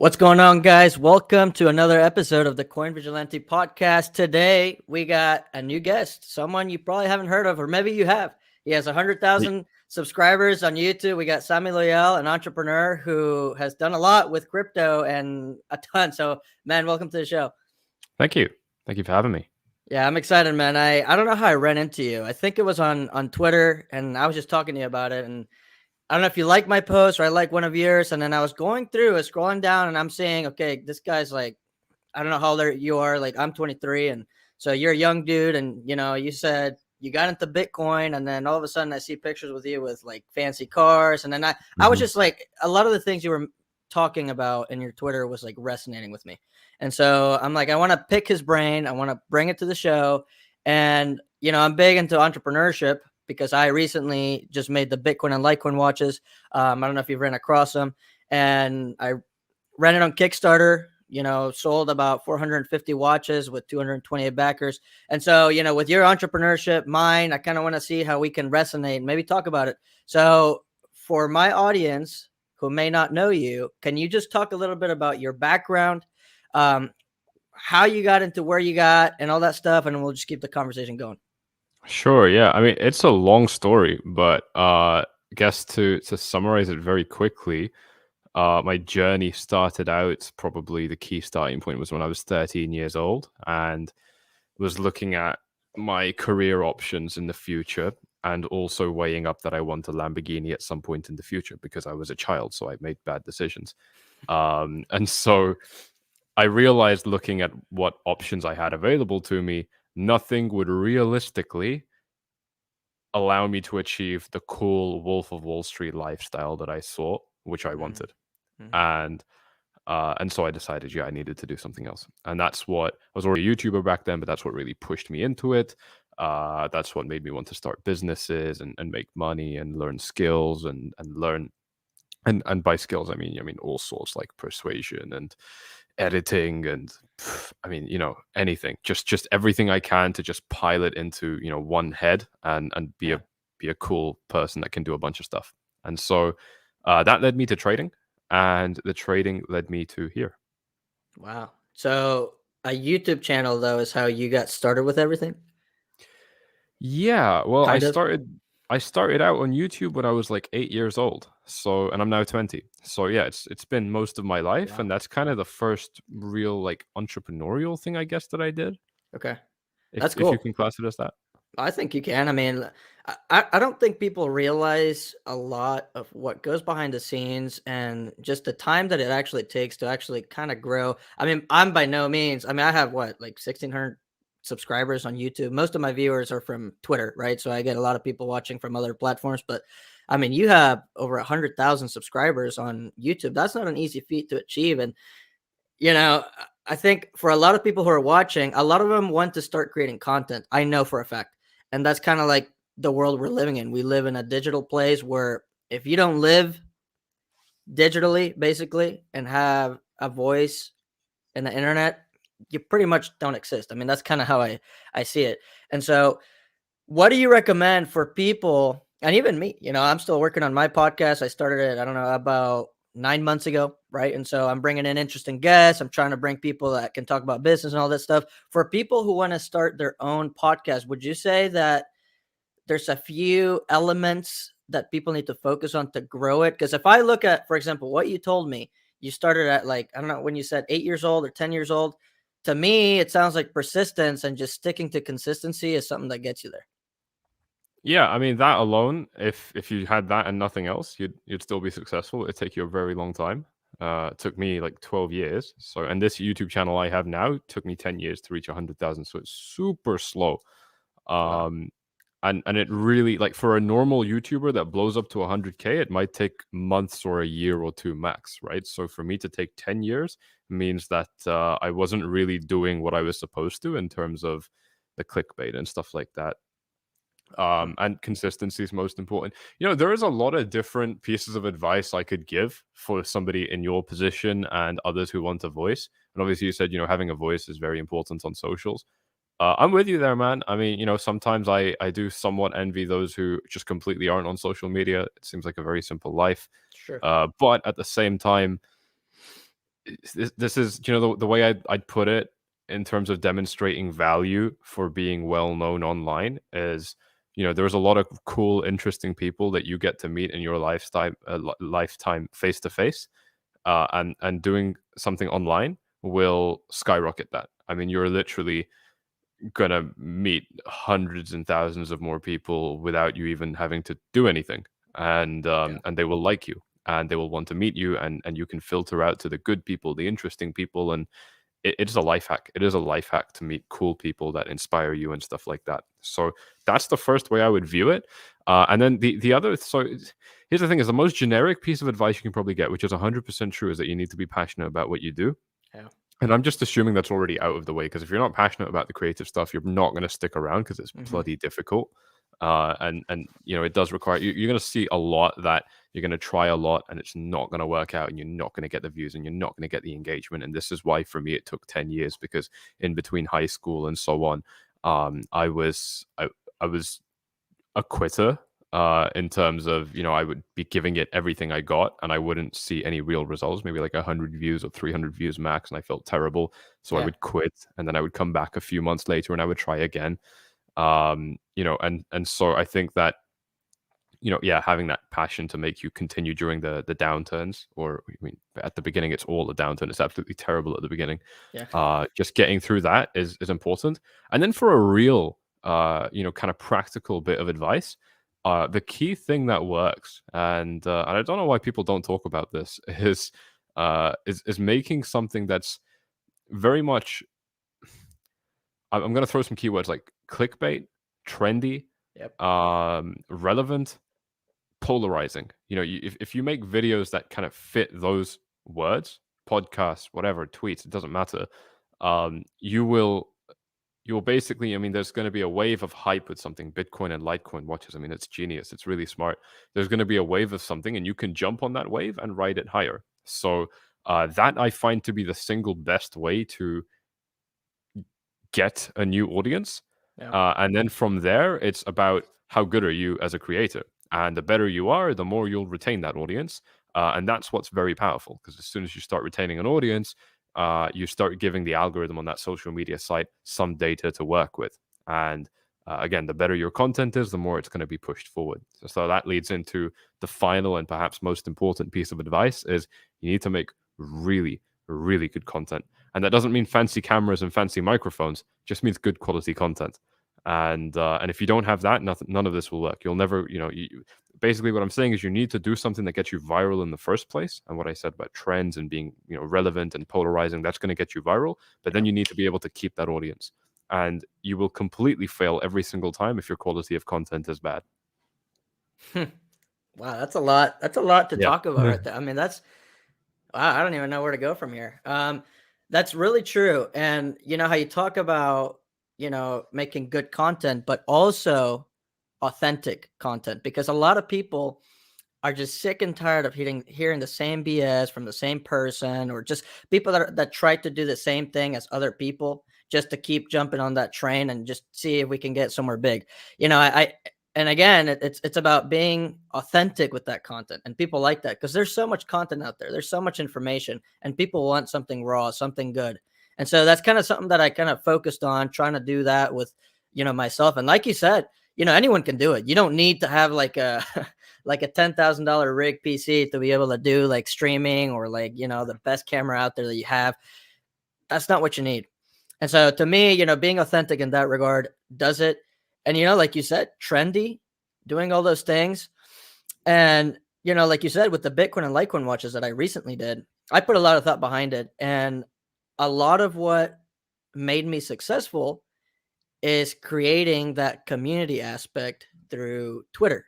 What's going on, guys? Welcome to another episode of the Coin Vigilante podcast. Today, we got a new guest, someone you probably haven't heard of, or maybe you have. He has 100,000 subscribers on YouTube. We got Sami, an entrepreneur who has done a lot with crypto and a ton. So, man, welcome to the show. Thank you. Thank you for having me. Yeah, I'm excited, man. I don't know how I ran into you. I think it was on Twitter, and I was just talking to you about it, and I don't know if you like my post or I like one of yours. And then I was going through it, scrolling down, and I'm saying, okay, this guy's like, I don't know how old you are. Like, I'm 23. And so you're a young dude. And, you said you got into Bitcoin. And then all of a sudden I see pictures with you with like fancy cars. And then I was just like, a lot of the things you were talking about in your Twitter was like resonating with me. And so I'm like, I want to pick his brain. I want to bring it to the show. And, I'm big into entrepreneurship, because I recently just made the Bitcoin and Litecoin watches. I don't know if you've ran across them. And I ran it on Kickstarter, sold about 450 watches with 228 backers. And so, with your entrepreneurship, mine, I kind of want to see how we can resonate and maybe talk about it. So for my audience who may not know you, can you just talk a little bit about your background, how you got into where you got and all that stuff, and we'll just keep the conversation going. Sure. Yeah. I mean, it's a long story, but I guess to summarize it very quickly, my journey started out, probably the key starting point was when I was 13 years old and was looking at my career options in the future and also weighing up that I want a Lamborghini at some point in the future because I was a child, so I made bad decisions. And so I realized, looking at what options I had available to me, nothing would realistically allow me to achieve the cool Wolf of Wall Street lifestyle that I saw, which I wanted. And so I decided, I needed to do something else. And that's what, I was already a YouTuber back then, but that's what really pushed me into it. That's what made me want to start businesses and make money and learn skills and learn. And by skills, I mean all sorts, like persuasion and editing and anything, just everything I can to just pilot into one head and be a cool person that can do a bunch of stuff. And so that led me to trading, and the trading led me to here. Wow. So a YouTube channel, though, is how you got started with everything? Yeah, well, I started out on YouTube when I was like 8 years old. So, and I'm now 20. So yeah, it's been most of my life. Wow. And that's kind of the first real like entrepreneurial thing, I guess, that I did. Okay. That's cool. If you can class it as that. I think you can. I mean, I don't think people realize a lot of what goes behind the scenes and just the time that it actually takes to actually kind of grow. I mean, I'm by no means, I have what, like 1,600 subscribers on YouTube. Most of my viewers are from Twitter, right? So I get a lot of people watching from other platforms, but I mean, you have over 100,000 subscribers on YouTube. That's not an easy feat to achieve. And, I think for a lot of people who are watching, a lot of them want to start creating content. I know for a fact. And that's kind of like the world we're living in. We live in a digital place where if you don't live digitally, basically, and have a voice in the internet, you pretty much don't exist. I mean, that's kind of how I see it. And so what do you recommend for people, and even me, I'm still working on my podcast. I started it, I don't know, about 9 months ago, right? And so I'm bringing in interesting guests. I'm trying to bring people that can talk about business and all that stuff. For people who want to start their own podcast, would you say that there's a few elements that people need to focus on to grow it? Because if I look at, for example, what you told me, you started at like, I don't know, when you said 8 years old or 10 years old, to me, it sounds like persistence and just sticking to consistency is something that gets you there. Yeah, I mean, that alone, if you had that and nothing else, you'd still be successful. It'd take you a very long time. It took me like 12 years. So, and this YouTube channel I have now took me 10 years to reach 100,000. So it's super slow. Wow. And it really, like, for a normal YouTuber that blows up to 100K, it might take months or a year or two max, right? So for me to take 10 years means that I wasn't really doing what I was supposed to in terms of the clickbait and stuff like that. And consistency is most important. There is a lot of different pieces of advice I could give for somebody in your position and others who want a voice. And obviously you said, having a voice is very important on socials. I'm with you there, man. I mean, sometimes I do somewhat envy those who just completely aren't on social media. It seems like a very simple life. Sure. But at the same time, this is, you know, the way I'd put it in terms of demonstrating value for being well known online is, you know, there's a lot of cool, interesting people that you get to meet in your lifetime face to face, and doing something online will skyrocket that. I mean, you're literally gonna meet hundreds and thousands of more people without you even having to do anything, Yeah. and they will like you, and they will want to meet you, and you can filter out to the good people, the interesting people, and it's a life hack. It is a life hack to meet cool people that inspire you and stuff like that. So that's the first way I would view it. And then the other, here's the thing: is the most generic piece of advice you can probably get, which is 100% true, is that you need to be passionate about what you do. Yeah. And I'm just assuming that's already out of the way, because if you're not passionate about the creative stuff, you're not going to stick around because it's Hmm. bloody difficult. And you know, it does require you're going to see a lot that you're going to try a lot, and it's not going to work out, and you're not going to get the views, and you're not going to get the engagement. And this is why for me it took 10 years, because in between high school and so on, I was a quitter, in terms of, you know, I would be giving it everything I got, and I wouldn't see any real results, maybe like 100 views or 300 views max, and I felt terrible. So I Yeah. would quit, and then I would come back a few months later and I would try again. You know, and so I think that, you know, yeah, having that passion to make you continue during the downturns, or I mean, at the beginning, it's all a downturn. It's absolutely terrible at the beginning. Yeah. Just getting through that is important. And then for a real, you know, kind of practical bit of advice, the key thing that works, and I don't know why people don't talk about this, is making something that's very much. I'm going to throw some keywords like clickbait, trendy, Yep. relevant, polarizing. You know, if you make videos that kind of fit those words, podcasts, whatever, tweets, it doesn't matter. You will basically, I mean, there's going to be a wave of hype with something. Bitcoin and Litecoin watches. I mean, it's genius. It's really smart. There's going to be a wave of something, and you can jump on that wave and ride it higher. So that I find to be the single best way to get a new audience. Yeah. And then from there, it's about how good are you as a creator. And the better you are, the more you'll retain that audience. And that's what's very powerful, because as soon as you start retaining an audience, you start giving the algorithm on that social media site some data to work with. And again, the better your content is, the more it's going to be pushed forward. So that leads into the final and perhaps most important piece of advice: is you need to make really, really good content. And that doesn't mean fancy cameras and fancy microphones; it just means good quality content. And if you don't have that, none of this will work. You'll never, you know, basically what I'm saying is you need to do something that gets you viral in the first place. And what I said about trends and being, you know, relevant and polarizing, that's going to get you viral. But then you need to be able to keep that audience, and you will completely fail every single time if your quality of content is bad. Yeah. Wow, that's a lot. That's a lot to Yeah. talk about right there. I mean, that's wow, I don't even know where to go from here. That's really true. And you know how you talk about, making good content, but also authentic content, because a lot of people are just sick and tired of hearing the same BS from the same person, or just people that try to do the same thing as other people just to keep jumping on that train and just see if we can get somewhere big. I and again, it's about being authentic with that content, and people like that because there's so much content out there. There's so much information, and people want something raw, something good. And so that's kind of something that I kind of focused on trying to do that with, myself. And like you said, anyone can do it. You don't need to have like a like a $10,000 rig PC to be able to do like streaming, or like, the best camera out there that you have. That's not what you need. And so to me, being authentic in that regard does it. And, like you said, trendy, doing all those things. And, like you said, with the Bitcoin and Litecoin watches that I recently did, I put a lot of thought behind it. And a lot of what made me successful is creating that community aspect through Twitter,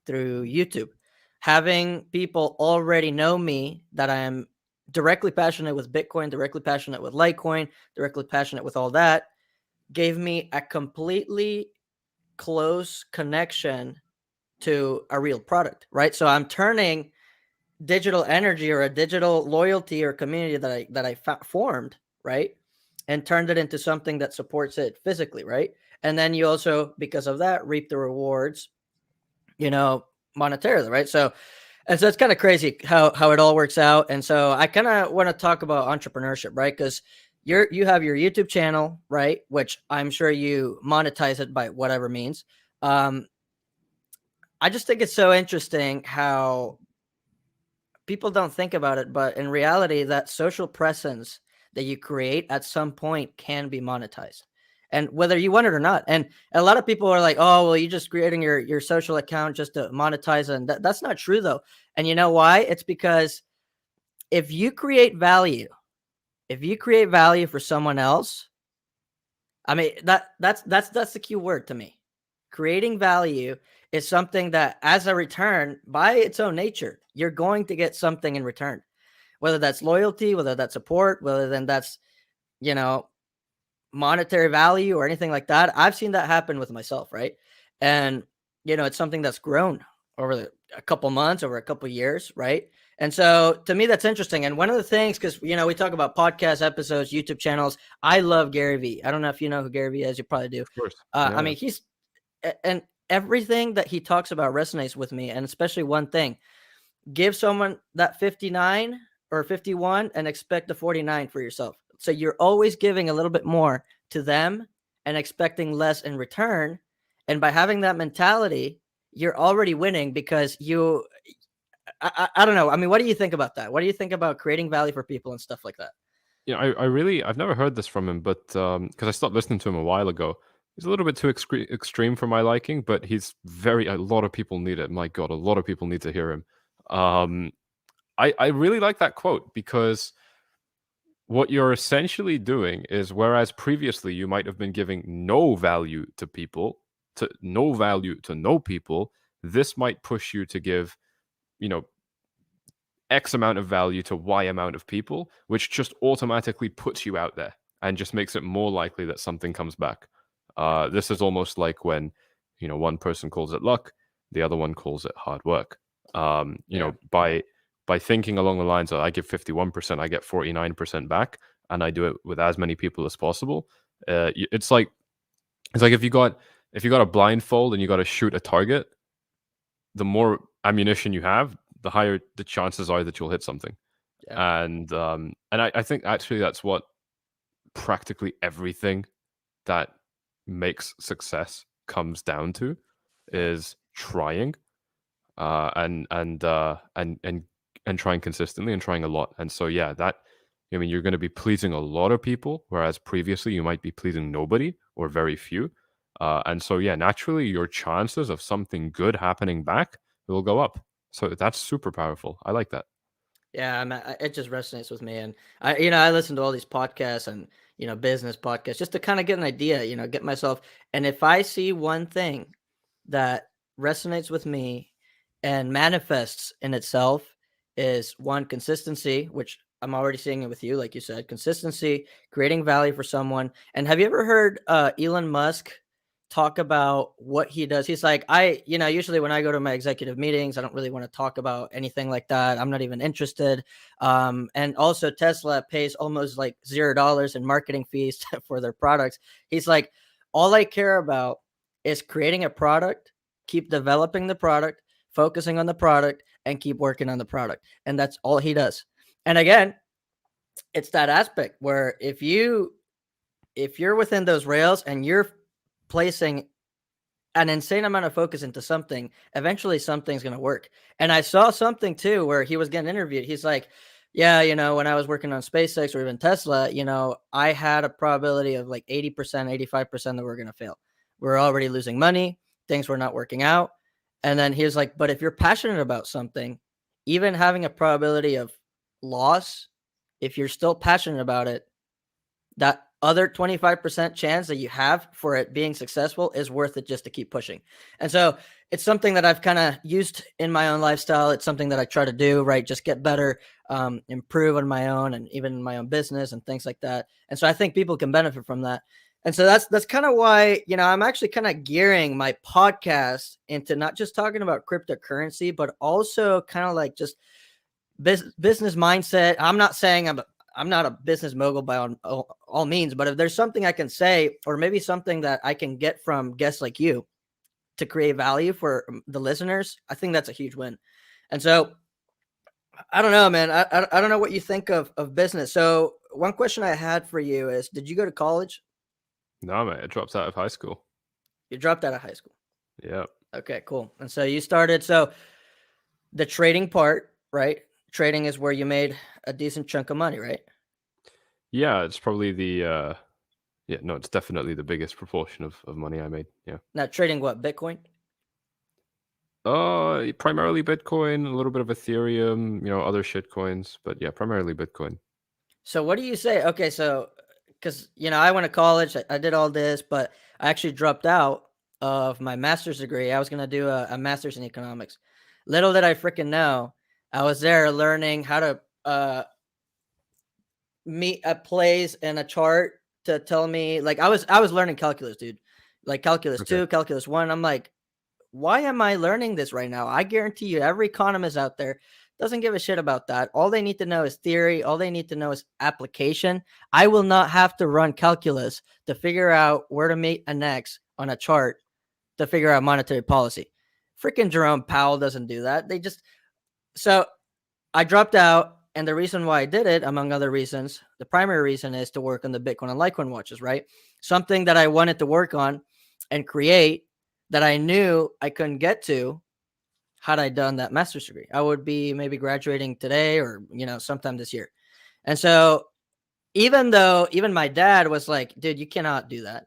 through YouTube, having people already know me, that I am directly passionate with Bitcoin, directly passionate with Litecoin, directly passionate with all that, gave me a completely close connection to a real product, right? So I'm turning digital energy, or a digital loyalty or community that I formed, right, and turned it into something that supports it physically, right? And then you also, because of that, reap the rewards, monetarily, right? So And so it's kind of crazy how it all works out. And so I kind of want to talk about entrepreneurship, right? Because you have your YouTube channel, right? Which I'm sure you monetize it by whatever means. Um, I just think it's so interesting how people don't think about it, but in reality, that social presence that you create at some point can be monetized. And whether you want it or not. And a lot of people are like, oh, well, you're just creating your social account just to monetize it. And that's not true though. And you know why? It's because if you create value, if you create value for someone else, I mean that's the key word to me. Creating value is something that as a return by its own nature, you're going to get something in return. Whether that's loyalty, whether that's support, whether then that's, you know, monetary value or anything like that. I've seen that happen with myself, right? And it's something that's grown over a couple months, over a couple years, right? And so to me, that's interesting. And one of the things, because we talk about podcast episodes, YouTube channels. I love Gary Vee. I don't know if you know who Gary Vee is. You probably do. Of course. I Yeah. mean, and everything that he talks about resonates with me, and especially one thing: give someone that 59 or 51 and expect the 49 for yourself. So you're always giving a little bit more to them and expecting less in return. And by having that mentality, you're already winning because I don't know. I mean, what do you think about that? What do you think about creating value for people and stuff like that? I've never heard this from him, but because I stopped listening to him a while ago. He's a little bit too extreme for my liking, but a lot of people need it. My God, a lot of people need to hear him. Um, I really like that quote because what you're essentially doing is, whereas previously you might have been giving no value to people, to no value to no people, this might push you to give, you know, X amount of value to Y amount of people, which just automatically puts you out there and just makes it more likely that something comes back. This is almost like when, one person calls it luck, the other one calls it hard work. Yeah. By thinking along the lines of, I give 51%, I get 49% back, and I do it with as many people as possible. It's like if you got a blindfold and you got to shoot a target, the more ammunition you have, the higher the chances are that you'll hit something. Yeah. And I think actually that's what practically everything that makes success comes down to, Yeah. is trying, and trying consistently and trying a lot. And so yeah, that, I mean, you're going to be pleasing a lot of people, whereas previously you might be pleasing nobody or very few. And so yeah, naturally your chances of something good happening back will go up. So that's super powerful. I like that. Yeah, it just resonates with me, and I listen to all these podcasts and business podcasts just to kind of get an idea, get myself. And if I see one thing that resonates with me and manifests in itself, is one, consistency, which I'm already seeing it with you, like you said, consistency, creating value for someone. And have you ever heard Elon Musk talk about what he does? He's like, usually when I go to my executive meetings, I don't really want to talk about anything like that. I'm not even interested. And also Tesla pays almost like $0 in marketing fees for their products. He's like, all I care about is creating a product, keep developing the product, focusing on the product, and keep working on the product. And that's all he does. And again, it's that aspect where if you're within those rails and you're placing an insane amount of focus into something, eventually something's going to work. And I saw something too where he was getting interviewed. He's like, yeah, when I was working on SpaceX or even Tesla, I had a probability of like 80%, 85% that we're going to fail. We're already losing money. Things were not working out. And then he was like, but if you're passionate about something, even having a probability of loss, if you're still passionate about it, that other 25% chance that you have for it being successful is worth it just to keep pushing. And so it's something that I've kind of used in my own lifestyle. It's something that I try to do, right? Just get better, improve on my own and even in my own business and things like that. And so I think people can benefit from that. And so that's kind of why, I'm actually kind of gearing my podcast into not just talking about cryptocurrency, but also kind of like just business mindset. I'm not saying I'm not a business mogul by all means, but if there's something I can say, or maybe something that I can get from guests like you to create value for the listeners, I think that's a huge win. And so I don't know, man. I don't know what you think of business. So one question I had for you is, did you go to college? No, mate, I dropped out of high school. You dropped out of high school. Yeah. Okay, cool. And so you started. So the trading part, right? Trading is where you made a decent chunk of money, right? Yeah, it's probably the yeah, no, it's definitely the biggest proportion of money I made. Yeah. Now trading what? Bitcoin? Primarily Bitcoin, a little bit of Ethereum, other shit coins, but yeah, primarily Bitcoin. So what do you say? Okay, so because I went to college, I did all this, but I actually dropped out of my master's degree. I was gonna do a master's in economics. Little did I freaking know, I was there learning how to meet a place and a chart to tell me, like, I was learning calculus, dude, like calculus Okay. 2, calculus 1. I'm like, why am I learning this right now? I guarantee you, every economist out there doesn't give a shit about that. All they need to know is theory. All they need to know is application. I will not have to run calculus to figure out where to meet an X on a chart to figure out monetary policy. Freaking Jerome Powell doesn't do that. So I dropped out. And the reason why I did it, among other reasons, the primary reason is to work on the Bitcoin and Litecoin watches, right? Something that I wanted to work on and create that I knew I couldn't get to had I done that master's degree. I would be maybe graduating today or, sometime this year. And so even though even my dad was like, dude, you cannot do that.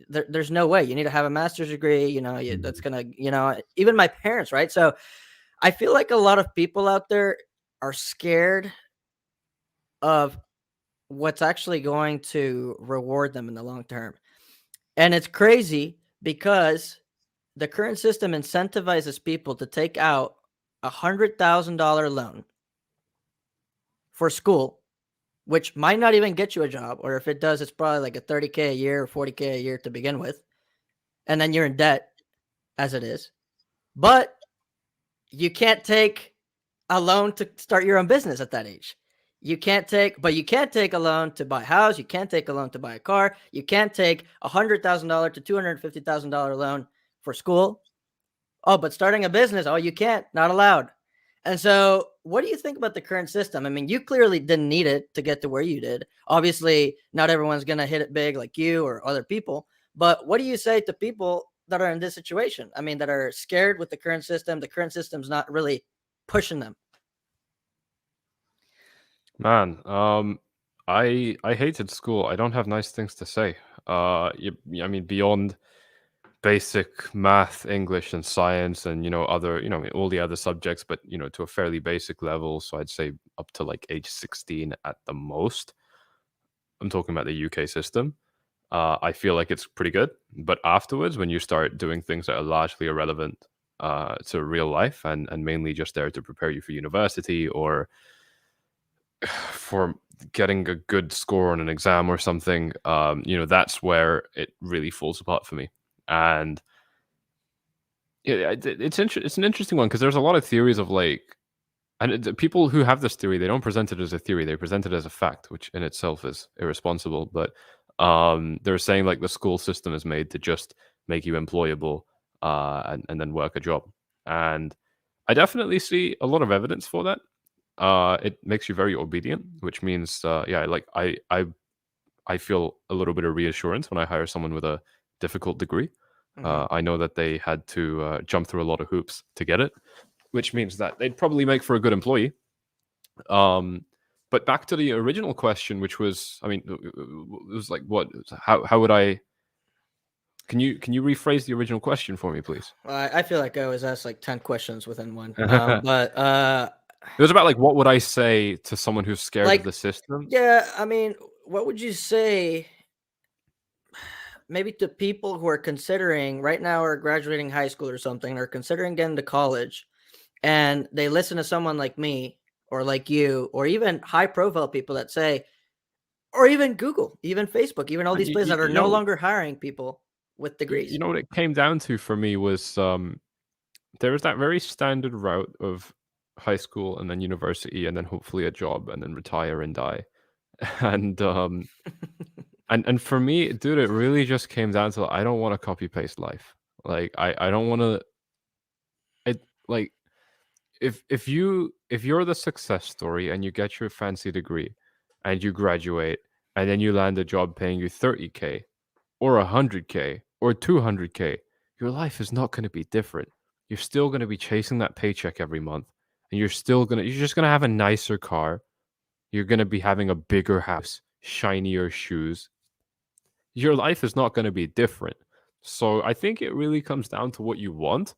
There's no way. You need to have a master's degree. That's Mhm. going to, even my parents, right? So I feel like a lot of people out there are scared of what's actually going to reward them in the long term. And it's crazy because the current system incentivizes people to take out $100,000 loan for school, which might not even get you a job, or if it does, it's probably like a 30K a year or 40K a year to begin with, and then you're in debt as it is. But you can't take a loan to start your own business at that age. You can't take a loan to buy a house. You can't take a loan to buy a car. You can't take $100,000 to $250,000 loan for school. Oh, but starting a business, oh, you can't, not allowed. And so, what do you think about the current system? I mean, you clearly didn't need it to get to where you did. Obviously, not everyone's going to hit it big like you or other people. But what do you say to people that are in this situation? I mean, that are scared with the current system. The current system's not really pushing them. Man, I hated school. I don't have nice things to say. I mean, beyond basic math, English, and science, and other, I mean, all the other subjects, but to a fairly basic level. So I'd say up to like age 16 at the most. I'm talking about the UK system. I feel like it's pretty good, but afterwards, when you start doing things that are largely irrelevant to real life and mainly just there to prepare you for university or for getting a good score on an exam or something, that's where it really falls apart for me. And yeah, it's an interesting one because there's a lot of theories of like, and people who have this theory, they don't present it as a theory; they present it as a fact, which in itself is irresponsible. But they're saying like the school system is made to just make you employable and then work a job. And I definitely see a lot of evidence for that. It makes you very obedient, which means yeah, like I feel a little bit of reassurance when I hire someone with a difficult degree. Mhm. I know that they had to jump through a lot of hoops to get it, which means that they'd probably make for a good employee. Um, but back to the original question, which was, I mean, it was like, what? How would I? Can you rephrase the original question for me, please? I feel like I always ask like 10 questions within one. It But was about like, what would I say to someone who's scared of like, the system? yeah, I mean, what would you say maybe to people who are considering right now or graduating high school or something, or considering getting to college, and they listen to someone like me or like you, or even high profile people that say, or even Google, even Facebook, even all And these places that are you no know, longer hiring people with you degrees. know what it came down to for me was there was that very standard route of high school and then university and then hopefully a job and then retire and die. And and for me, dude, it really just came down to I don't want to copy paste life. Like I don't want to it like if you're the success story and you get your fancy degree and you graduate and then you land a job paying you 30K or 100K or 200K, your life is not going to be different. You're still going to be chasing that paycheck every month, and you're just going to have a nicer car. You're going to be having a bigger house, shinier shoes. Your life is not going to be different. So I think it really comes down to what you want.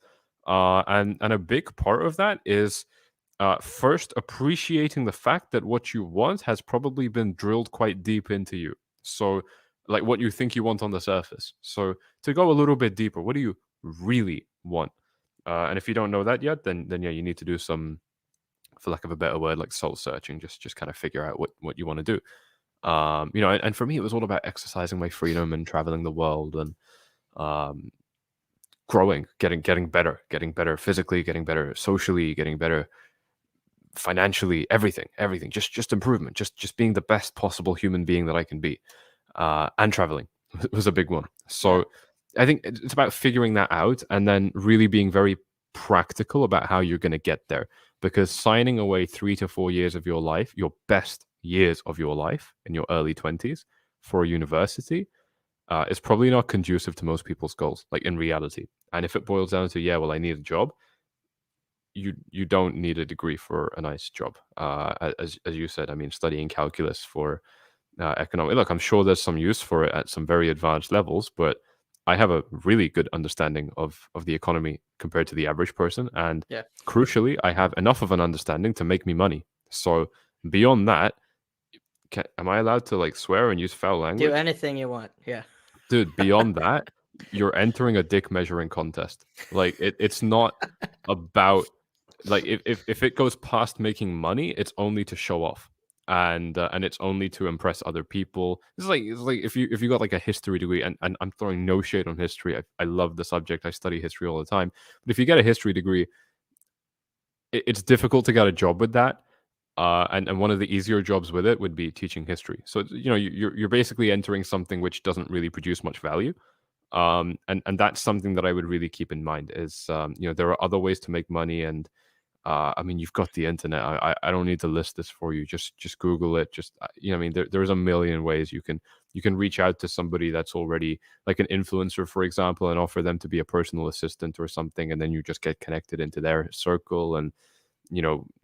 And a big part of that is first appreciating the fact that what you want has probably been drilled quite deep into you. So, like what you think you want on the surface. So, to go a little bit deeper, what do you really want? And if you don't know that yet, then yeah, you need to do some, for lack of a better word, like soul searching. Just kind of figure out what you want to do. And for me, it was all about exercising my freedom and traveling the world and um, growing, getting better physically, getting better socially, getting better financially, everything, just improvement, just being the best possible human being that I can be, and traveling was a big one. Yeah. So I think it's about figuring that out and then really being very practical about how you're going to get there, because signing away 3 to 4 years of your life, your best years of your life in your early 20s for a university, is probably not conducive to most people's goals, like in reality. And if it boils down to, yeah, well, I need a job, you don't need a degree for a nice job. As you said, I mean, studying calculus for economic. Look, I'm sure there's some use for it at some very advanced levels, but I have a really good understanding of the economy compared to the average person, and Yeah. crucially, I have enough of an understanding to make me money. So beyond that, am I allowed to like swear and use foul Do language? anything you want. Yeah. Dude, beyond that, you're entering a dick measuring contest. Like it's not about, like, if it goes past making money, it's only to show off, and it's only to impress other people. It's like if you got like a history degree, and I'm throwing no shade on history. I love the subject. I study history all the time. But if you get a history degree, it's difficult to get a job with that. And one of the easier jobs with it would be teaching history. So you're basically entering something which doesn't really produce much value. And that's something that I would really keep in mind is, there are other ways to make money. And I mean, you've got the internet. I don't need to list this for you. Just Google it. Just I mean, there's a million ways you can reach out to somebody that's already like an influencer, for example, and offer them to be a personal assistant or something, and then you just get connected into their circle. And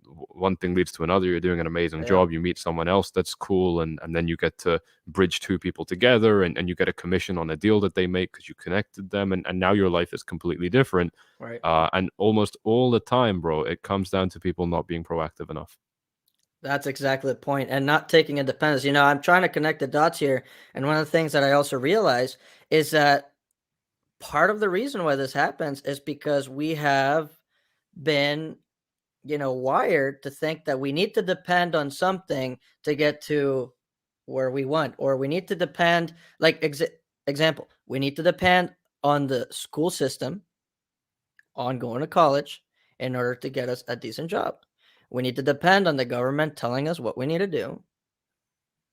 one thing leads to another. You're doing an amazing Yeah. job. You meet someone else that's cool, and then you get to bridge two people together, and you get a commission on a deal that they make because you connected them, and now your life is completely different. Right. And almost all the time, bro, it comes down to people not being proactive enough. That's exactly the point, and not taking independence. I'm trying to connect the dots here, and one of the things that I also realize is that part of the reason why this happens is because we have been, wired to think that we need to depend on something to get to where we want, or we need to depend, like example, we need to depend on the school system, on going to college in order to get us a decent job. We need to depend on the government telling us what we need to do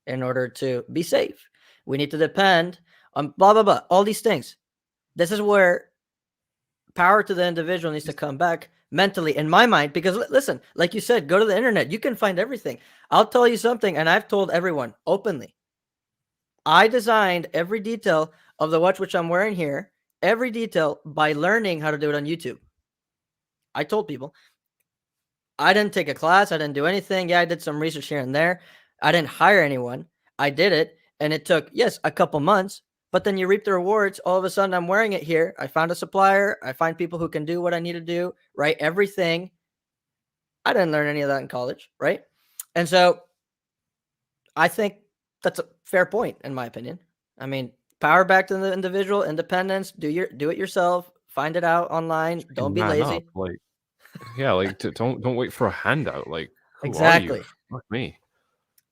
in order to be safe. We need to depend on blah, blah, blah, all these things. This is where power to the individual needs to come back mentally, in my mind, because listen, like you said, go to the internet. You can find everything. I'll tell you something, and I've told everyone openly. I designed every detail of the watch which I'm wearing here, every detail by learning how to do it on YouTube. I told people I didn't take a class. I didn't do anything. Yeah, I did some research here and there. I didn't hire anyone. I did it. And it took, yes, a couple months, but then you reap the rewards. All of a sudden, I'm wearing it here. I found a supplier. I find people who can do what I need to do, right? Everything. I didn't learn any of that in college, right? And so I think that's a fair point, in my opinion. I mean, power back to the individual, independence, do it yourself, find it out online. Don't Fucking be man up, lazy. like, yeah, like, don't wait for a handout. Like, who are you? Exactly. Fuck me.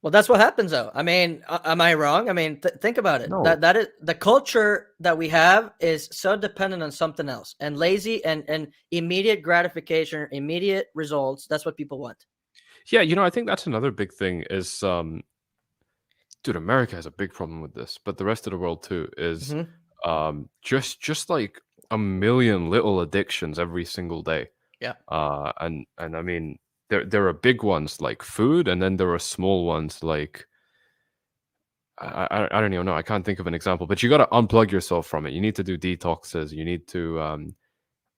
Well, that's what happens, though. I mean, am I wrong? I mean, think about it. No. That is the culture that we have is so dependent on something else, and lazy, and immediate gratification, immediate results. That's what people want. Yeah, I think that's another big thing is, dude, America has a big problem with this, but the rest of the world too is, Hmm. just like a million little addictions every single day. Yeah. And I mean, there are big ones like food, and then there are small ones like I don't even know. I can't think of an example, but you got to unplug yourself from it. You need to do detoxes. You need to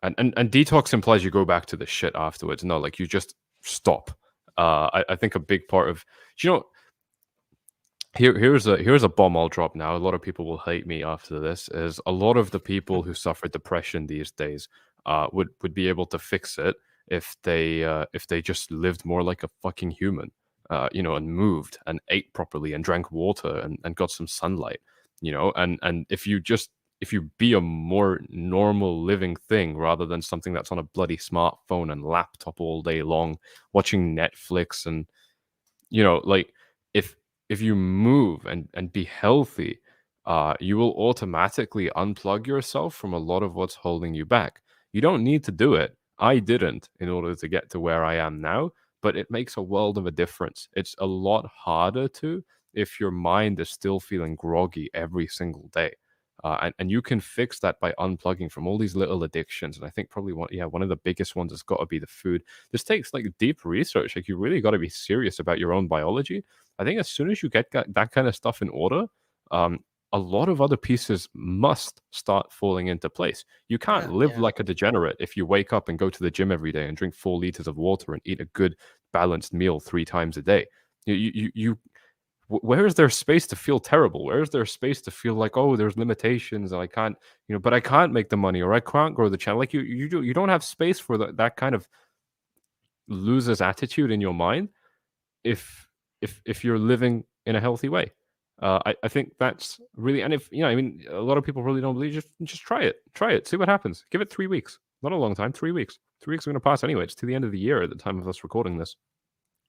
and detox implies you go back to the shit afterwards. No, like you just stop. I think a big part of you know here's a bomb I'll drop now. A lot of people will hate me after this. Is a lot of the people who suffer depression these days would be able to fix it if they just lived more like a fucking human, and moved and ate properly and drank water and got some sunlight, and if you be a more normal living thing rather than something that's on a bloody smartphone and laptop all day long, watching Netflix and like if if you move and be healthy, you will automatically unplug yourself from a lot of what's holding you back. You don't need to do it. I didn't in order to get to where I am now, but it makes a world of a difference. It's a lot harder to if your mind is still feeling groggy every single day. And you can fix that by unplugging from all these little addictions. And I think probably one of the biggest ones has got to be the food. This takes like deep research. Like you really got to be serious about your own biology. I think as soon as you get that kind of stuff in order, um, a lot of other pieces must start falling into place. You can't Yeah. live Yeah. like a degenerate if you wake up and go to the gym every day and drink 4 liters of water and eat a good balanced meal 3 times a day. Where is there space to feel terrible? Where is there space to feel like, oh, there's limitations and I can't, but I can't make the money or I can't grow the channel. Like you don't have space for that kind of losers attitude in your mind if if you're living in a healthy way. I think that's really, and if I mean, a lot of people really don't believe. Just try it, see what happens. Give it 3 weeks, not a long time. 3 weeks, 3 weeks are going to pass anyway. It's to the end of the year at the time of us recording this,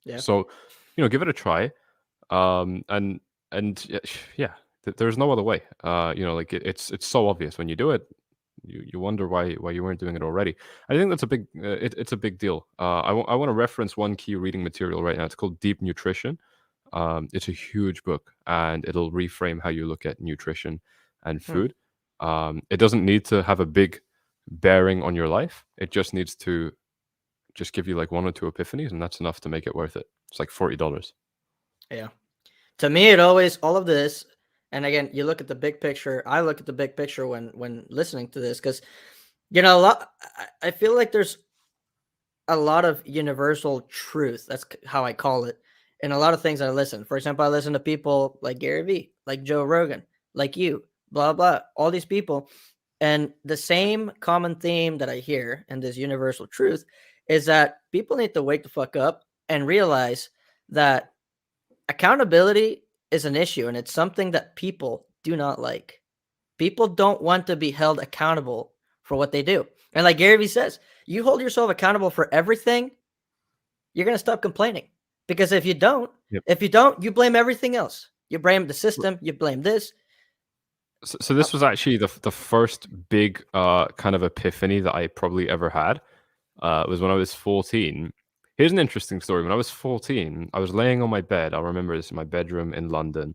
Yeah. so give it a try. And yeah, there's no other way. Like it's so obvious when you do it. You wonder why you weren't doing it already. I think that's a big it's a big deal. I want to reference one key reading material right now. It's called Deep Nutrition. It's a huge book, and it'll reframe how you look at nutrition and Hmm. food. It doesn't need to have a big bearing on your life. It just needs to just give you like one or two epiphanies, and that's enough to make it worth it. It's like $40. Yeah. To me, it always all of this, and again, you look at the big picture. I look at the big picture when listening to this because a lot. I feel like there's a lot of universal truth. That's how I call it. And a lot of things I listen. For example, I listen to people like Gary Vee, like Joe Rogan, like you, blah blah. All these people, and the same common theme that I hear and this universal truth is that people need to wake the fuck up and realize that accountability is an issue, and it's something that people do not like. People don't want to be held accountable for what they do. And like Gary Vee says, you hold yourself accountable for everything, you're going to stop complaining. Because Yep. you blame everything else. You blame the system, you blame this. So Uh, this was actually the first big kind of epiphany that I probably ever had. Was when I was 14. Here's an interesting story. When I was 14, I was laying on my bed. I remember this in my bedroom in London,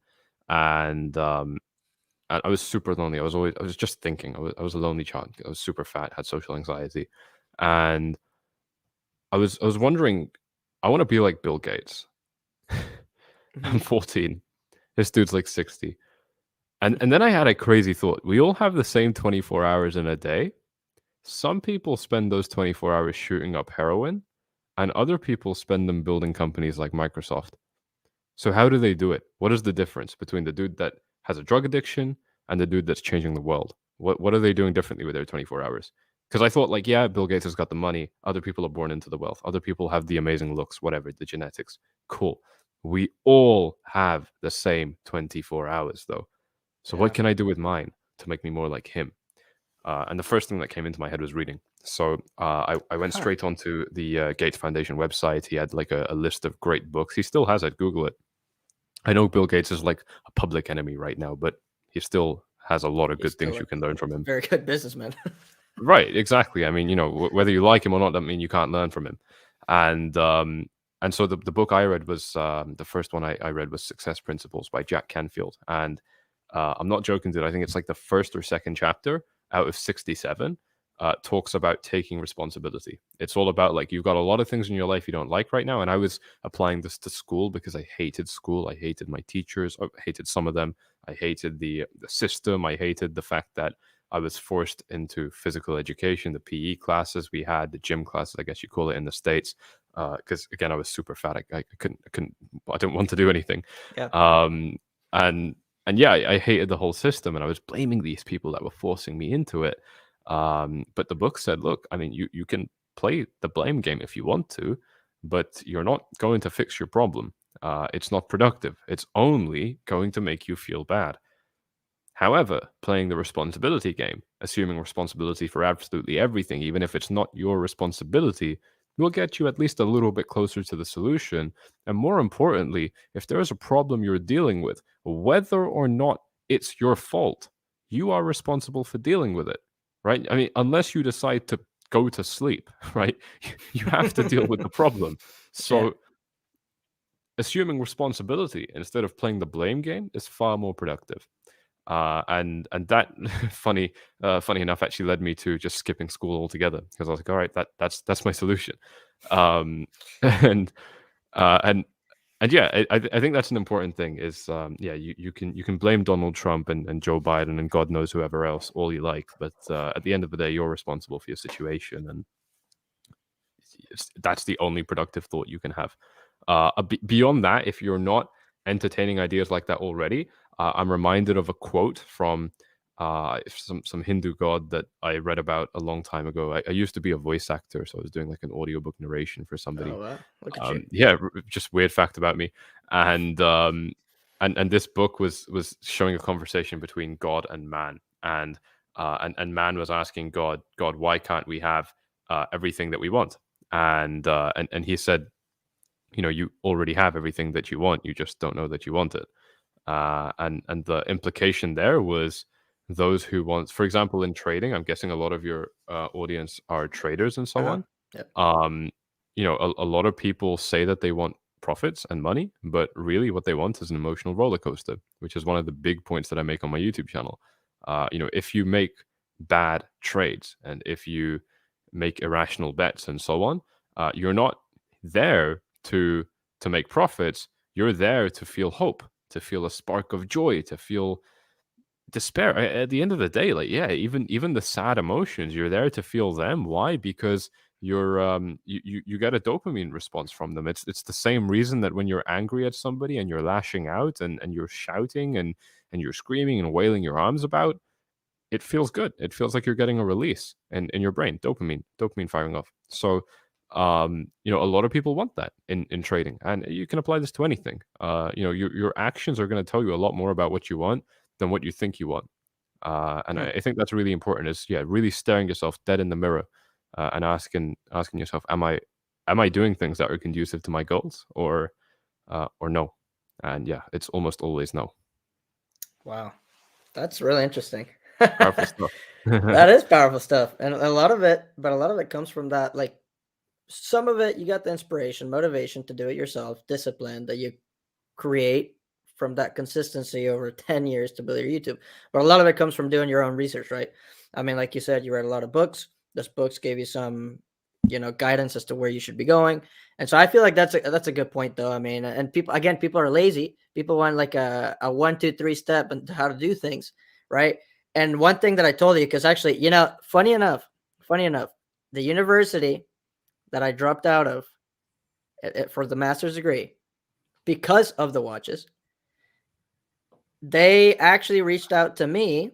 and I was super lonely. I was just thinking. I was a lonely child. I was super fat, had social anxiety, and I was wondering, I want to be like Bill Gates. I'm mhm. 14. This dude's like 60. And then I had a crazy thought. We all have the same 24 hours in a day. Some people spend those 24 hours shooting up heroin, and other people spend them building companies like Microsoft. So how do they do it? What is the difference between the dude that has a drug addiction and the dude that's changing the world? What are they doing differently with their 24 hours? Because I thought like, yeah, Bill Gates has got the money. Other people are born into the wealth. Other people have the amazing looks, whatever, the genetics. Cool. We all have the same 24 hours though. So what Yeah. can I do with mine to make me more like him? And the first thing that came into my head was reading. So I went Huh. straight onto the Gates Foundation website. He had like a list of great books. He still has it. Google it. I know Bill Gates is like a public enemy right now, but he still has a lot of He's good still things a you can learn from him. very good businessman. Right, exactly. I mean, whether you like him or not, that mean you can't learn from him. And and so the book I read was the first one I read was Success Principles by Jack Canfield. And I'm not joking, dude. I think it's like the first or second chapter out of 67. talks about taking responsibility. It's all about like you've got a lot of things in your life you don't like right now. And I was applying this to school because I hated school. I hated my teachers. I hated some of them. I hated the system. I hated the fact that I was forced into physical education, the PE classes we had, the gym classes, I guess you call it in the States. Because again, I was super fat. I didn't want to do anything. Yeah. Um, and and yeah, I hated the whole system, and I was blaming these people that were forcing me into it. But the book said, look, I mean, you can play the blame game if you want to, but you're not going to fix your problem. It's not productive. It's only going to make you feel bad. However, playing the responsibility game, assuming responsibility for absolutely everything, even if it's not your responsibility, will get you at least a little bit closer to the solution. And more importantly, if there is a problem you're dealing with, whether or not it's your fault, you are responsible for dealing with it, right? I mean, unless you decide to go to sleep, right? You have to deal with the problem. Yeah. So, assuming responsibility instead of playing the blame game is far more productive. And that funny enough actually led me to just skipping school altogether because I was like, all right, that's my solution. um and uh and and yeah, I think that's an important thing is yeah, you can blame Donald Trump and Joe Biden and God knows whoever else all you like, but at the end of the day you're responsible for your situation, and that's the only productive thought you can have. Beyond that, if you're not entertaining ideas like that already, I'm reminded of a quote from some Hindu god that I read about a long time ago. I used to be a voice actor, so I was doing like an audiobook narration for somebody. Oh wow, look at you. Yeah, just weird fact about me. And and this book was showing a conversation between God and man, and man was asking God, why can't we have everything that we want? And he said, you know, you already have everything that you want, you just don't know that you want it. And the implication there was those who want, for example, in trading, I'm guessing a lot of your audience are traders and so Uh-huh. on. Yep. um you know, a lot of people say that they want profits and money, but really what they want is an emotional roller coaster, which is one of the big points that I make on my YouTube channel. You know, if you make bad trades and if you make irrational bets and so on, you're not there to make profits. You're there to feel hope, to feel a spark of joy, to feel despair. At the end of the day, like yeah, even the sad emotions, you're there to feel them. Why? Because you get a dopamine response from them. It's the same reason that when you're angry at somebody and you're lashing out and you're shouting and you're screaming and wailing your arms about, it feels good. It feels like you're getting a release in your brain, dopamine firing off. So, you know, a lot of people want that in trading, and you can apply this to anything. You know, your actions are going to tell you a lot more about what you want than what you think you want. And Hmm. I think that's really important. Is yeah, really staring yourself dead in the mirror and asking yourself, am I doing things that are conducive to my goals, or no? And yeah, it's almost always no. Wow, that's really interesting. Powerful stuff. That is powerful stuff, and a lot of it comes from that. Like some of it, you got the inspiration, motivation to do it yourself, discipline that you create from that consistency over 10 years to build your YouTube. But a lot of it comes from doing your own research, right? I mean, like you said, you read a lot of books. Those books gave you some, guidance as to where you should be going. And so I feel like that's a good point though. I mean, and people are lazy. People want like a 1, 2, 3 step and how to do things, right? And one thing that I told you, because actually, funny enough, the university that I dropped out of for the master's degree because of the watches, they actually reached out to me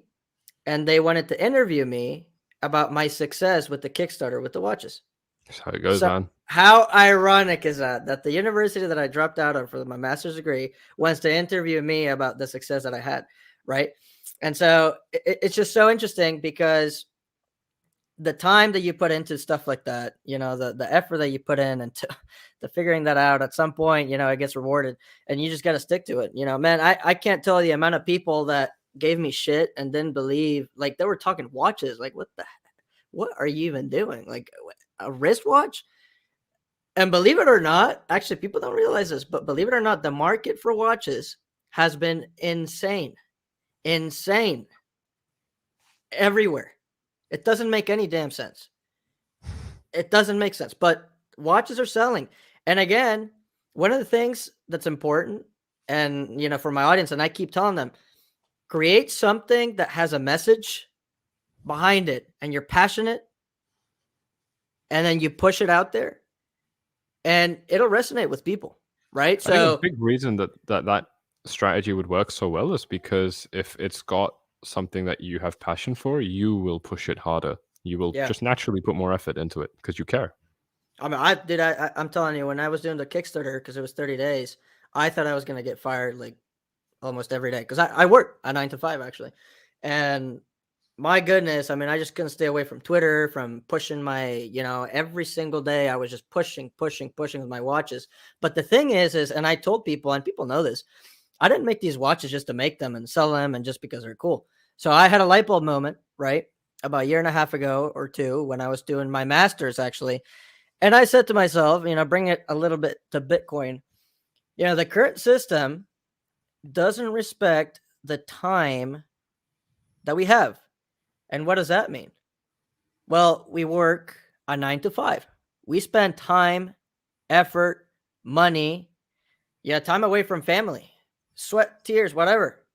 and they wanted to interview me about my success with the Kickstarter with the watches. That's how it goes, So man. how ironic is that the university that I dropped out of for my master's degree wants to interview me about the success that I had, right? And so it's just so interesting because the time that you put into stuff like that, the effort that you put in and to figuring that out at some point, it gets rewarded and you just got to stick to it. Man, I can't tell the amount of people that gave me shit and didn't believe, like they were talking watches. Like, what are you even doing? Like a wristwatch? And believe it or not, actually people don't realize this, but believe it or not, the market for watches has been insane everywhere. It doesn't make any damn sense. It doesn't make sense. But watches are selling. And again, one of the things that's important, and for my audience, and I keep telling them, create something that has a message behind it and you're passionate, and then you push it out there and it'll resonate with people, right? I think a So big reason that strategy would work so well is because if it's got something that you have passion for, you will push it harder. You will yeah, just naturally put more effort into it because you care. I mean, I'm telling you, when I was doing the Kickstarter, because it was 30 days, I thought I was going to get fired like almost every day, because I work a 9 to 5 actually. And my goodness, I mean, I just couldn't stay away from Twitter, from pushing every single day I was just pushing, pushing, pushing with my watches. But the thing is, and I told people, and people know this, I didn't make these watches just to make them and sell them and just because they're cool. So I had a light bulb moment, right? About a year and a half ago or two, when I was doing my master's actually. And I said to myself, bring it a little bit to Bitcoin. The current system doesn't respect the time that we have. And what does that mean? Well, we work a 9 to 5. We spend time, effort, money, time away from family, sweat, tears, whatever,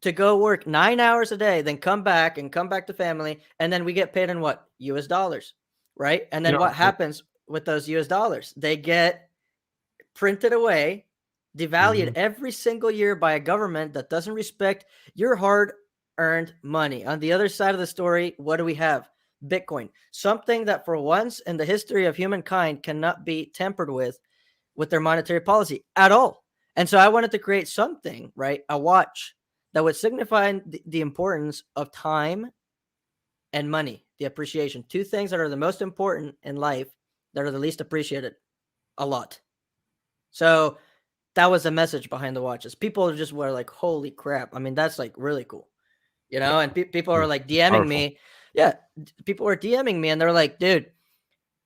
to go work 9 hours a day, then come back to family. And then we get paid in what? US dollars, right? And You then know, what happens with those US dollars? They get printed away, devalued mhm. every single year by a government that doesn't respect your hard earned money. On the other side of the story, what do we have? Bitcoin, something that for once in the history of humankind cannot be tampered with their monetary policy at all. And so I wanted to create something, right? A watch that would signify the importance of time and money, the appreciation. Two things that are the most important in life that are the least appreciated a lot. So that was the message behind the watches. People just were like, "Holy crap!" I mean, that's like really cool, Yeah, And people are yeah, like it's DMing powerful. me. Yeah, people were DMing me, and they're like, "Dude,"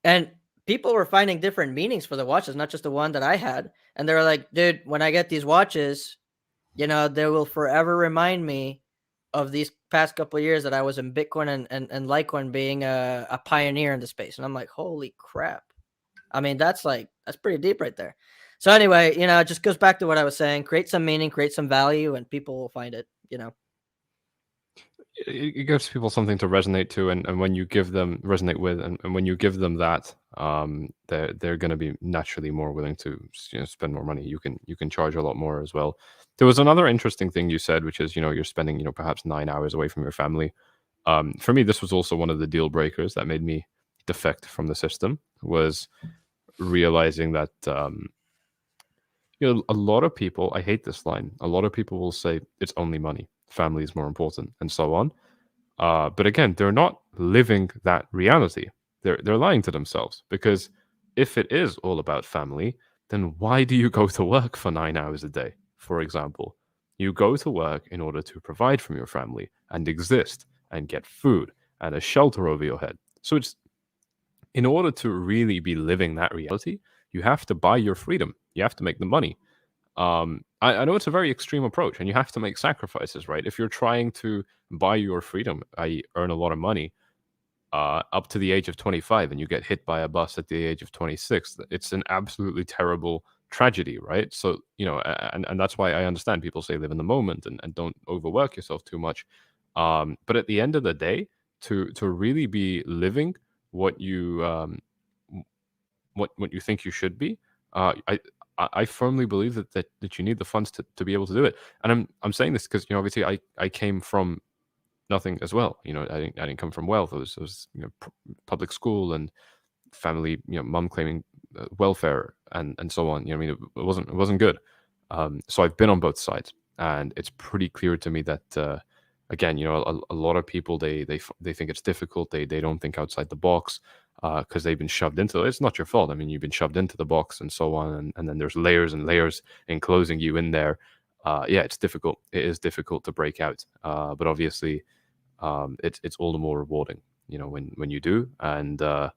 and people were finding different meanings for the watches, not just the one that I had. And they were like, "Dude, when I get these watches, they will forever remind me of these past couple of years that I was in Bitcoin and Litecoin, being a pioneer in the space." And I'm like, "Holy crap!" I mean, that's pretty deep right there. So anyway, it just goes back to what I was saying. Create some meaning, create some value, and people will find it. It gives people something to resonate to, and when you give them resonate with, and when you give them that, they're going to be naturally more willing to spend more money. You can charge a lot more as well. There was another interesting thing you said, which is you're spending perhaps 9 hours away from your family. For me, this was also one of the deal breakers that made me defect from the system, was realizing that a lot of people, I hate this line, a lot of people will say it's only money, family is more important, and so on. But again, they're not living that reality. They're lying to themselves, because if it is all about family, then why do you go to work for 9 hours a day? For example, you go to work in order to provide for your family and exist and get food and a shelter over your head. So it's in order to really be living that reality, you have to buy your freedom. You have to make the money. I know it's a very extreme approach, and you have to make sacrifices, right? If you're trying to buy your freedom, I earn a lot of money up to the age of 25, and you get hit by a bus at the age of 26. It's an absolutely terrible tragedy, right? So, and that's why I understand people say live in the moment, and don't overwork yourself too much. But at the end of the day, to really be living what you what you think you should be, I firmly believe that you need the funds to be able to do it. And I'm saying this because obviously I came from nothing as well. I didn't come from wealth. I was public school and family, mom claiming welfare and so on. I mean, it wasn't good. So I've been on both sides, and it's pretty clear to me that again, a lot of people, they think it's difficult. They don't think outside the box because they've been shoved into it. It's not your fault. I mean, you've been shoved into the box and so on, and then there's layers and layers enclosing you in there. Yeah, it's difficult. It is difficult to break out, but obviously, it's all the more rewarding, when you do. And yeah,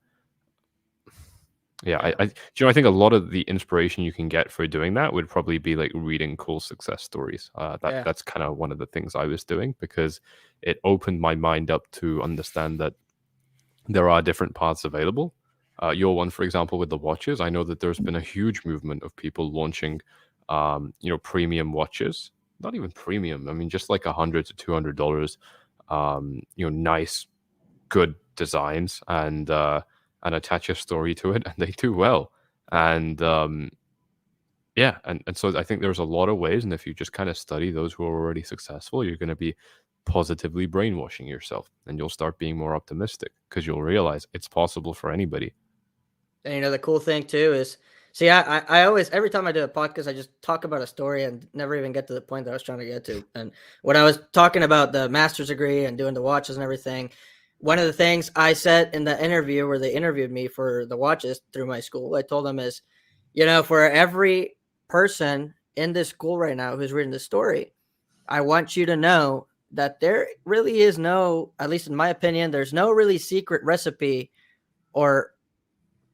Yeah, I think a lot of the inspiration you can get for doing that would probably be like reading cool success stories. yeah. That's kind of one of the things I was doing, because it opened my mind up to understand that. there are different paths available. Your one, for example, with the watches, I know that there's been a huge movement of people launching, premium watches. Not even premium. I mean, just like $100 to $200. Nice, good designs, and attach a story to it, and they do well. Right. And yeah, and so I think there's a lot of ways, and if you just kind of study those who are already successful, you're going to be positively brainwashing yourself, and you'll start being more optimistic because you'll realize it's possible for anybody. And the cool thing too is, see, I always, every time I do a podcast, I just talk about a story and never even get to the point that I was trying to get to. And when I was talking about the master's degree and doing the watches and everything, one of the things I said in the interview where they interviewed me for the watches through my school, I told them is, for every person in this school right now who's reading this story, I want you to know that there really is no, at least in my opinion, there's no really secret recipe or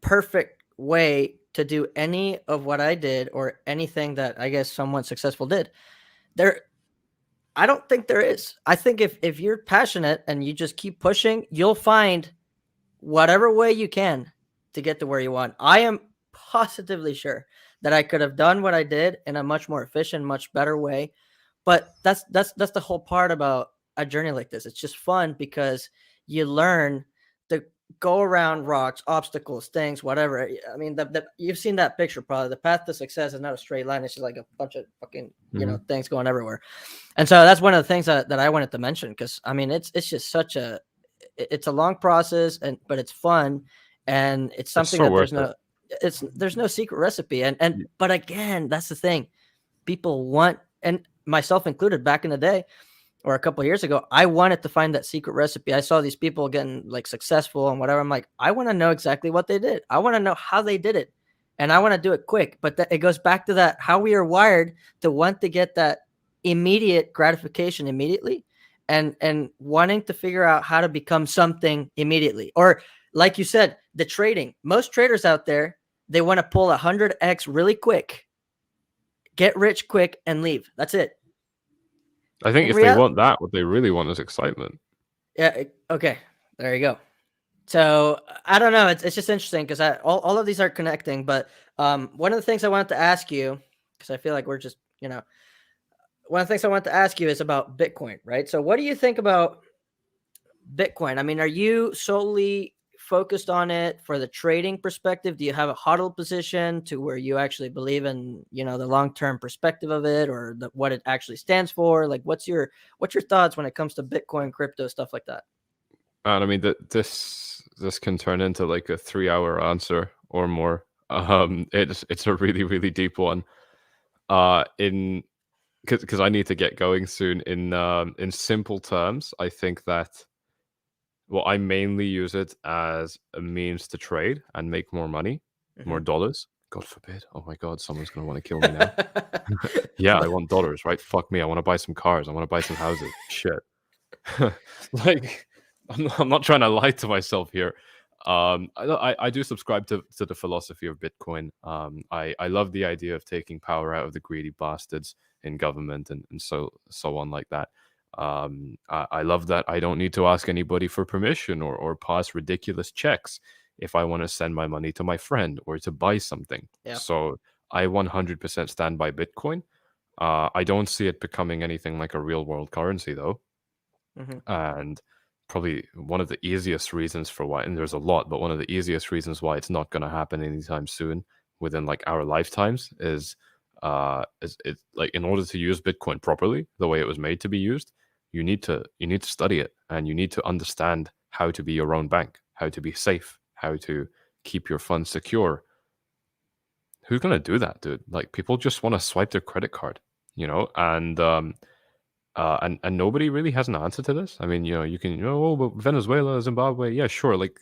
perfect way to do any of what I did or anything that I guess someone successful did. There, I don't think there is. I think if you're passionate and you just keep pushing, you'll find whatever way you can to get to where you want. I am positively sure that I could have done what I did in a much more efficient, much better way. But that's the whole part about a journey like this. It's just fun because you learn to go around rocks, obstacles, things, whatever. I mean, you've seen that picture probably. The path to success is not a straight line. It's just like a bunch of fucking Hmm. things going everywhere. And so that's one of the things that I wanted to mention because I mean it's just such a it's a long process but it's fun, and it's It's something so that worth it. there's no secret recipe. And but again, that's the thing. People want, and myself included back in the day or a couple of years ago, I wanted to find that secret recipe. I saw these people getting like successful and whatever. I'm like, I want to know exactly what they did. I want to know how they did it, and I want to do it quick. But it goes back to that how we are wired to want to get that immediate gratification immediately, and wanting to figure out how to become something immediately. Or like you said, the trading. Most traders out there, they want to pull 100x really quick, get rich quick, and leave. That's it. I think In if they real, want that, what they really want is excitement. yeah, okay, there you go. So I don't know. It's just interesting because all of these are connecting. But one of the things I wanted to ask you, because I feel like we're just one of the things I wanted to ask you is about Bitcoin, right? So what do you think about Bitcoin? I mean, are you solely focused on it for the trading perspective? Do you have a hodl position to where you actually believe in, the long-term perspective of it, or what it actually stands for? Like, what's your thoughts when it comes to Bitcoin, crypto, stuff like that? And I mean that this can turn into like a 3 hour answer or more. It's a really really deep one. In Because I need to get going soon. In simple terms, I think that, well, I mainly use it as a means to trade and make more money, more Hmm. dollars. God forbid. Oh my God, someone's gonna want to kill me now. Yeah, I want dollars, right? Fuck me. I want to buy some cars. I want to buy some houses. Shit. Like, I'm not trying to lie to myself here. I do subscribe to the philosophy of Bitcoin. I love the idea of taking power out of the greedy bastards in government, and so on like that. I love that I don't need to ask anybody for permission or pass ridiculous checks if I want to send my money to my friend or to buy something. Yeah. So I 100% stand by Bitcoin. I don't see it becoming anything like a real world currency though. Hmm. And probably one of the easiest reasons for why, and there's a lot, but one of the easiest reasons why it's not going to happen anytime soon within like our lifetimes is it like, in order to use Bitcoin properly, the way it was made to be used, you need to study it, and you need to understand how to be your own bank, how to be safe, how to keep your funds secure. Who's going to do that, dude? Like, people just want to swipe their credit card, and nobody really has an answer to this. I mean, you can, oh, but Venezuela, Zimbabwe, yeah, sure, like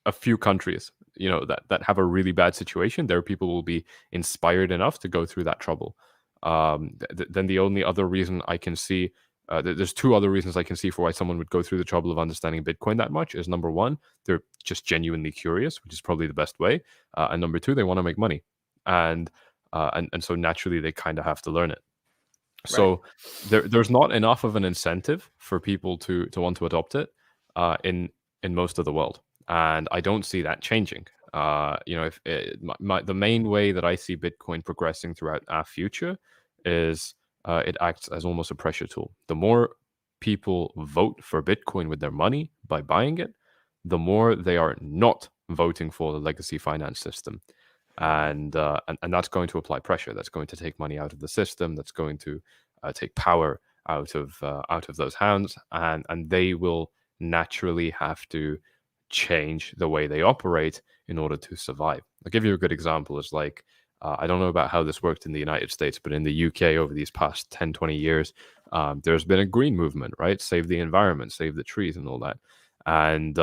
a few countries, that have a really bad situation. There, people will be inspired enough to go through that trouble. Then the only other reason I can see, there's two other reasons I can see for why someone would go through the trouble of understanding Bitcoin that much. Is number one, they're just genuinely curious, which is probably the best way, and number two, they want to make money, and and so naturally they kind of have to learn it. Right. So there's not enough of an incentive for people to want to adopt it. In in most of the world, and I don't see that changing. If the main way that I see Bitcoin progressing throughout our future is it acts as almost a pressure tool. The more people vote for Bitcoin with their money by buying it, the more they are not voting for the legacy finance system, and that's going to apply pressure. That's going to take money out of the system. That's going to take power out of those hands, and they will naturally have to change the way they operate in order to survive. I'll give you a good example. Is like I don't know about how this worked in the United States, but in the UK over these past 10, 20 years, there's been a green movement, right? Save the environment, save the trees, and all that. And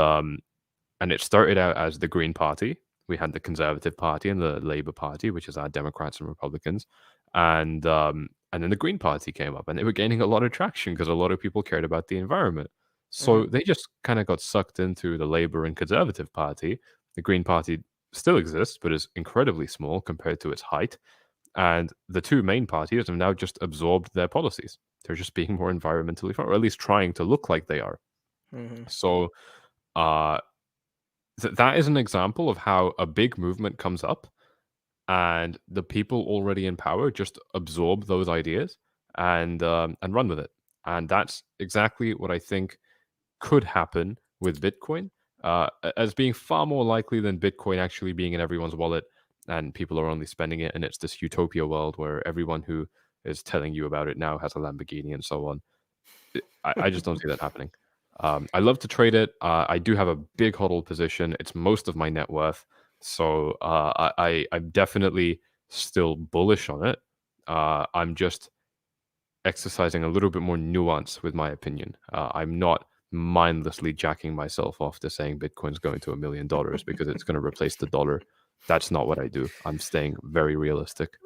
and it started out as the Green Party. We had the Conservative Party and the Labour Party, which is our Democrats and Republicans, and then the Green Party came up, and they were gaining a lot of traction because a lot of people cared about the environment. Hmm. So they just kind of got sucked into the Labour and Conservative Party. The Green Party still exists, but is incredibly small compared to its height. And the two main parties have now just absorbed their policies. They're just being more environmentally friendly, or at least trying to look like they are. Hmm. So uh, that is an example of how a big movement comes up and the people already in power just absorb those ideas and run with it. And that's exactly what I think could happen with Bitcoin, as being far more likely than Bitcoin actually being in everyone's wallet and people are only spending it. And it's this utopia world where everyone who is telling you about it now has a Lamborghini and so on. I just don't see that happening. I love to trade it. I do have a big hodl position. It's most of my net worth. So I'm definitely still bullish on it. I'm just exercising a little bit more nuance with my opinion. I'm not mindlessly jacking myself off to saying Bitcoin's going to $1 million because it's going to replace the dollar. That's not what I do. I'm staying very realistic.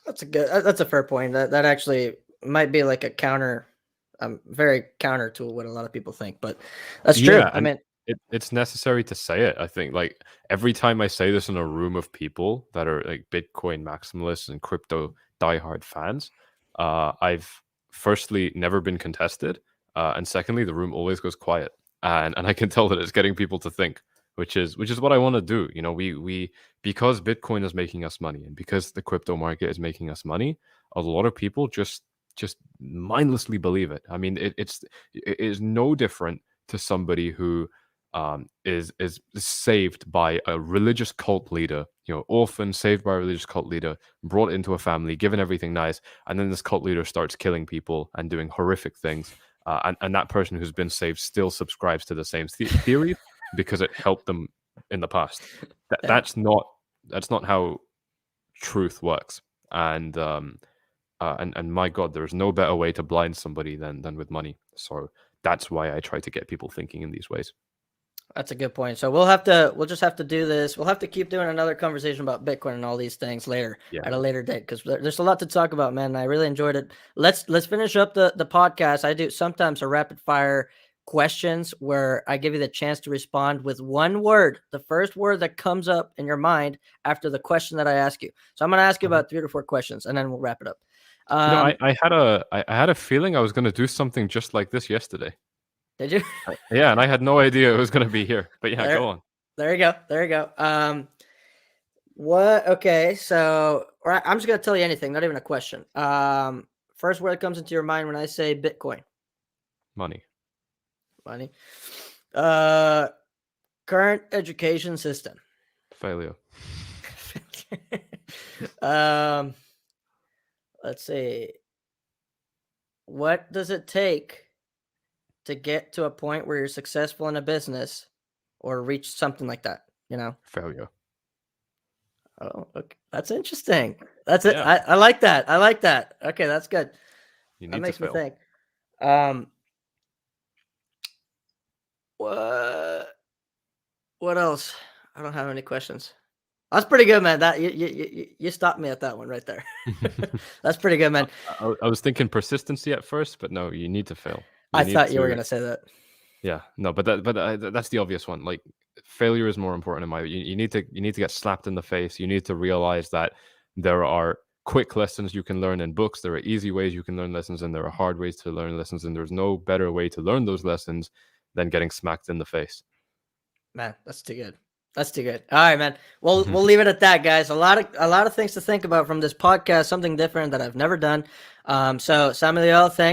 That's a fair point. That actually might be like a counter, very counter to what a lot of people think, but that's true. Yeah, I and mean, it's necessary to say it. I think like every time I say this in a room of people that are like Bitcoin maximalists and crypto diehard fans, I've firstly never been contested, and secondly, the room always goes quiet, and I can tell that it's getting people to think, which is what I want to do. You know, we because Bitcoin is making us money, and because the crypto market is making us money, a lot of people just mindlessly believe it. I mean, it is no different to somebody who is saved by a religious cult leader, orphan, saved by a religious cult leader, brought into a family, given everything nice, and then this cult leader starts killing people and doing horrific things, and that person who's been saved still subscribes to the same theory because it helped them in the past. That, yeah, that's not that's not how truth works, and my God, there's no better way to blind somebody than with money. So that's why I try to get people thinking in these ways. that's a good point. So we'll just have to do this. We'll have to keep doing another conversation about Bitcoin and all these things later Yeah, at a later date because there's a lot to talk about, man. I really enjoyed it. Let's finish up the podcast. I do sometimes a rapid fire questions where I give you the chance to respond with one word, the first word that comes up in your mind after the question that I ask you. So I'm going to ask you uh-huh. about 3 to 4 questions and then we'll wrap it up. I had a feeling I was going to do something just like this yesterday. Did you? Yeah, and I had no idea it was going to be here. But yeah, there, go on. there you go. There you go. What? Okay, so I'm just gonna tell you anything, not even a question. First word that comes into your mind when I say Bitcoin, Money. money. Uh, current education system. Failure. um, let's see. What does it take to get to a point where you're successful in a business or reach something like that? You know. Failure. Oh, okay. That's interesting. That's it. Yeah, I like that. I like that. Okay, that's good. you That need to makes me fail. think. Um, what what else? I don't have any questions. That's pretty good, man. That you stopped me at that one right there. That's pretty good, I, man. I was thinking persistency at first, but no, you need to fail. You I need thought you were to. gonna say that. Yeah, no, but that's the obvious one. Like failure is more important in my. You need to get slapped in the face. You need to realize that there are quick lessons you can learn in books. There are easy ways you can learn lessons, and there are hard ways to learn lessons. And there's no better way to learn those lessons than getting smacked in the face. Man, that's too good. That's too good. All right, man. We'll leave it at that, guys. A lot of things to think about from this podcast. Something different that I've never done. So Samuel, thank